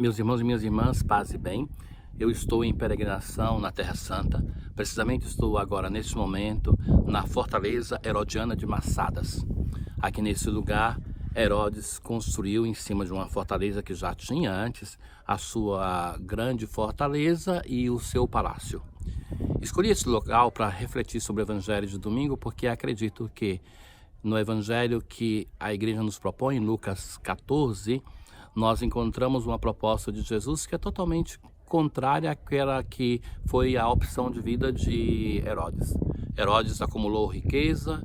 Meus irmãos e minhas irmãs, paz e bem. Eu estou em peregrinação na Terra Santa. Precisamente estou agora, neste momento, na Fortaleza Herodiana de Massadas. Aqui nesse lugar, Herodes construiu em cima de uma fortaleza que já tinha antes a sua grande fortaleza e o seu palácio. Escolhi esse local para refletir sobre o Evangelho de domingo porque acredito que no Evangelho que a igreja nos propõe, em Lucas 14, nós encontramos uma proposta de Jesus que é totalmente contrária àquela que foi a opção de vida de Herodes. Herodes acumulou riqueza,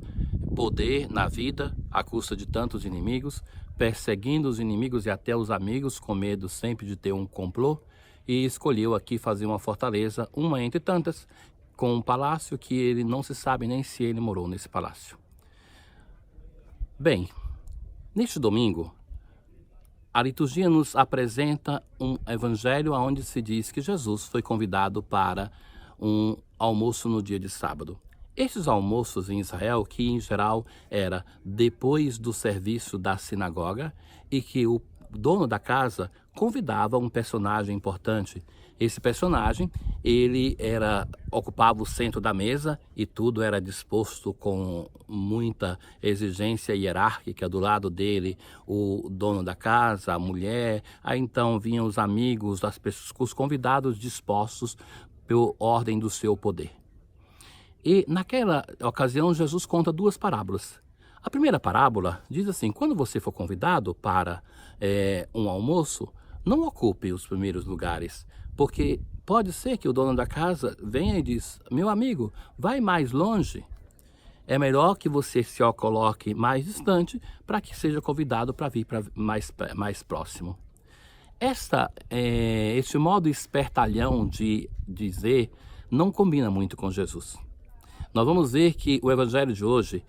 poder na vida, à custa de tantos inimigos, perseguindo os inimigos e até os amigos, com medo sempre de ter um complô, e escolheu aqui fazer uma fortaleza, uma entre tantas, com um palácio que ele não se sabe nem se ele morou nesse palácio. Bem, neste domingo, a liturgia nos apresenta um evangelho onde se diz que Jesus foi convidado para um almoço no dia de sábado. Estes almoços em Israel, que em geral era depois do serviço da sinagoga, e que o dono da casa convidava um personagem importante. Esse personagem, ocupava o centro da mesa e tudo era disposto com muita exigência hierárquica. Do lado dele, o dono da casa, a mulher, aí então vinham os amigos, as pessoas, os convidados dispostos pela ordem do seu poder. E naquela ocasião, Jesus conta duas parábolas. A primeira parábola diz assim: quando você for convidado para um almoço, não ocupe os primeiros lugares, porque pode ser que o dono da casa venha e diz: meu amigo, vai mais longe. É melhor que você se coloque mais distante para que seja convidado para vir para mais próximo. Este modo espertalhão de dizer não combina muito com Jesus. Nós vamos ver que o evangelho de hoje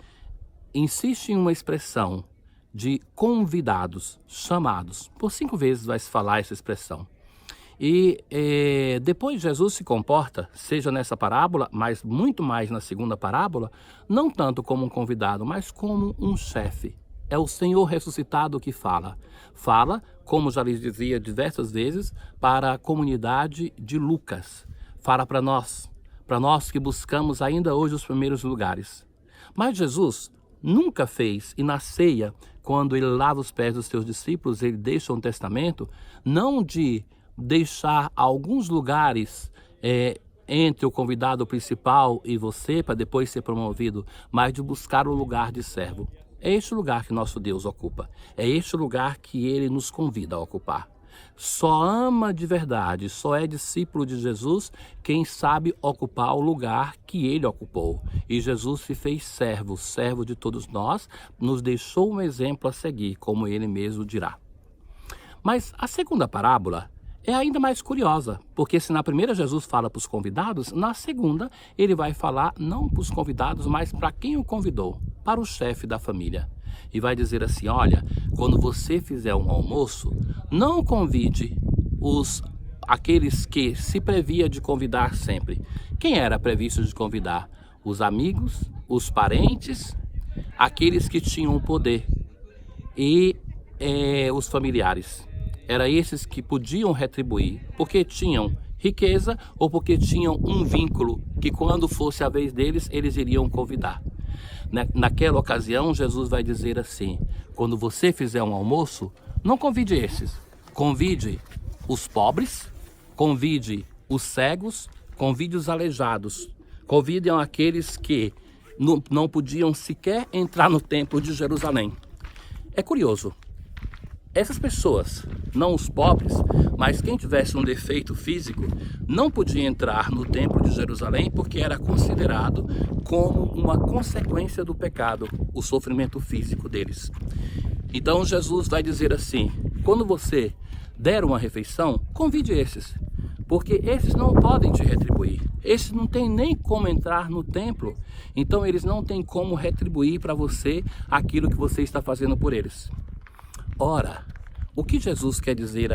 insiste em uma expressão de convidados, chamados. Por 5 vezes vai se falar essa expressão. E depois Jesus se comporta, seja nessa parábola, mas muito mais na segunda parábola, não tanto como um convidado, mas como um chefe. É o Senhor ressuscitado que fala. Fala, como já lhes dizia diversas vezes, para a comunidade de Lucas. Fala para nós que buscamos ainda hoje os primeiros lugares. Mas Jesus nunca fez, e na ceia, quando ele lava os pés dos seus discípulos, ele deixa um testamento, não de deixar alguns lugares entre o convidado principal e você, para depois ser promovido, mas de buscar o lugar de servo. É este lugar que nosso Deus ocupa. É este lugar que ele nos convida a ocupar. Só ama de verdade, só é discípulo de Jesus quem sabe ocupar o lugar que ele ocupou. E Jesus se fez servo de todos nós, nos deixou um exemplo a seguir, como ele mesmo dirá. Mas a segunda parábola é ainda mais curiosa, porque se na primeira Jesus fala para os convidados, na segunda ele vai falar não para os convidados, mas para quem o convidou, para o chefe da família. E vai dizer assim: olha, quando você fizer um almoço, não convide aqueles que se previa de convidar sempre. Quem era previsto de convidar? Os amigos, os parentes, aqueles que tinham o poder e os familiares. Eram esses que podiam retribuir, porque tinham riqueza ou porque tinham um vínculo que quando fosse a vez deles, eles iriam convidar. Naquela ocasião, Jesus vai dizer assim: quando você fizer um almoço, não convide esses. Convide os pobres, convide os cegos, convide os aleijados. Convidem aqueles que não podiam sequer entrar no templo de Jerusalém. É curioso. Essas pessoas, não os pobres, mas quem tivesse um defeito físico, não podia entrar no templo de Jerusalém porque era considerado como uma consequência do pecado, o sofrimento físico deles. Então Jesus vai dizer assim: quando você der uma refeição, convide esses, porque esses não podem te retribuir. Esses não têm nem como entrar no templo, então eles não têm como retribuir para você aquilo que você está fazendo por eles. Ora, o que Jesus quer dizer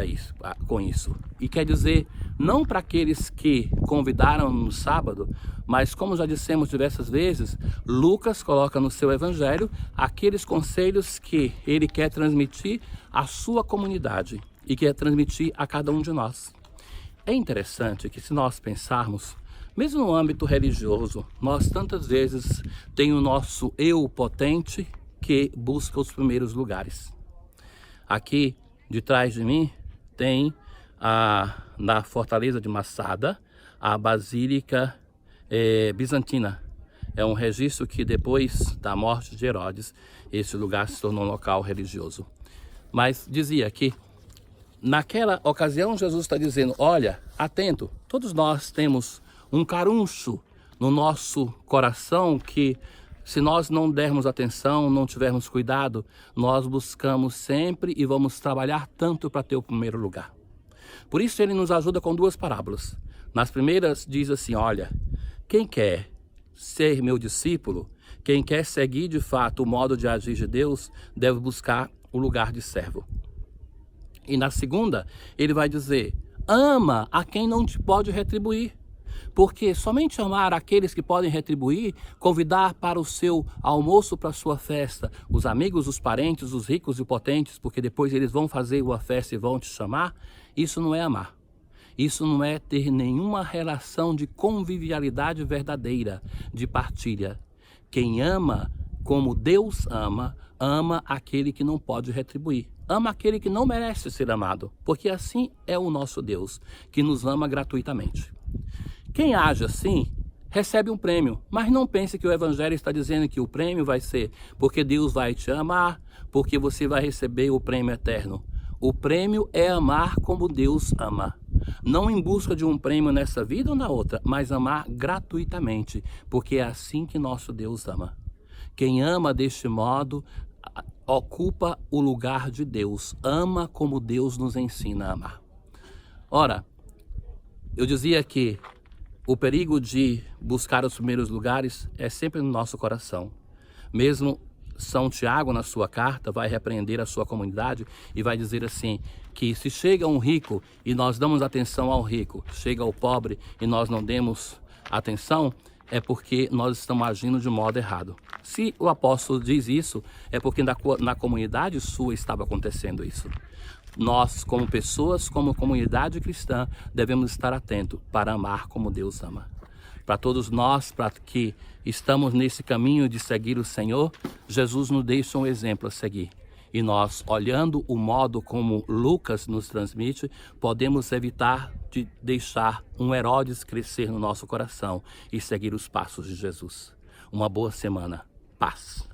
com isso? E quer dizer não para aqueles que convidaram no sábado, mas como já dissemos diversas vezes, Lucas coloca no seu evangelho aqueles conselhos que ele quer transmitir à sua comunidade. e quer transmitir a cada um de nós. É interessante que, se nós pensarmos, mesmo no âmbito religioso, nós tantas vezes temos o nosso eu potente que busca os primeiros lugares. Aqui, de trás de mim, tem na Fortaleza de Massada, a Basílica Bizantina. É um registro que, depois da morte de Herodes, esse lugar se tornou um local religioso. Mas dizia que, naquela ocasião, Jesus está dizendo, olha, atento, todos nós temos um caruncho no nosso coração que, se nós não dermos atenção, não tivermos cuidado, nós buscamos sempre e vamos trabalhar tanto para ter o primeiro lugar. Por isso ele nos ajuda com duas parábolas. Nas primeiras diz assim, olha, quem quer ser meu discípulo, quem quer seguir de fato o modo de agir de Deus, deve buscar o lugar de servo. E na segunda, ele vai dizer, ama a quem não te pode retribuir. Porque somente amar aqueles que podem retribuir, convidar para o seu almoço, para a sua festa, os amigos, os parentes, os ricos e potentes, porque depois eles vão fazer uma festa e vão te chamar, isso não é amar. Isso não é ter nenhuma relação de convivialidade verdadeira, de partilha. Quem ama como Deus ama, ama aquele que não pode retribuir. Ama aquele que não merece ser amado, porque assim é o nosso Deus, que nos ama gratuitamente. Quem age assim, recebe um prêmio, mas não pense que o Evangelho está dizendo que o prêmio vai ser porque Deus vai te amar, porque você vai receber o prêmio eterno. O prêmio é amar como Deus ama. Não em busca de um prêmio nessa vida ou na outra, mas amar gratuitamente, porque é assim que nosso Deus ama. Quem ama deste modo, ocupa o lugar de Deus, ama como Deus nos ensina a amar. Ora, eu dizia que o perigo de buscar os primeiros lugares é sempre no nosso coração. Mesmo São Tiago, na sua carta, vai repreender a sua comunidade e vai dizer assim, que se chega um rico e nós damos atenção ao rico, chega o pobre e nós não demos atenção, é porque nós estamos agindo de modo errado. Se o apóstolo diz isso, é porque na comunidade sua estava acontecendo isso. Nós, como pessoas, como comunidade cristã, devemos estar atentos para amar como Deus ama. Para todos nós, para que estamos nesse caminho de seguir o Senhor, Jesus nos deixa um exemplo a seguir. E nós, olhando o modo como Lucas nos transmite, podemos evitar de deixar um Herodes crescer no nosso coração e seguir os passos de Jesus. Uma boa semana. Paz.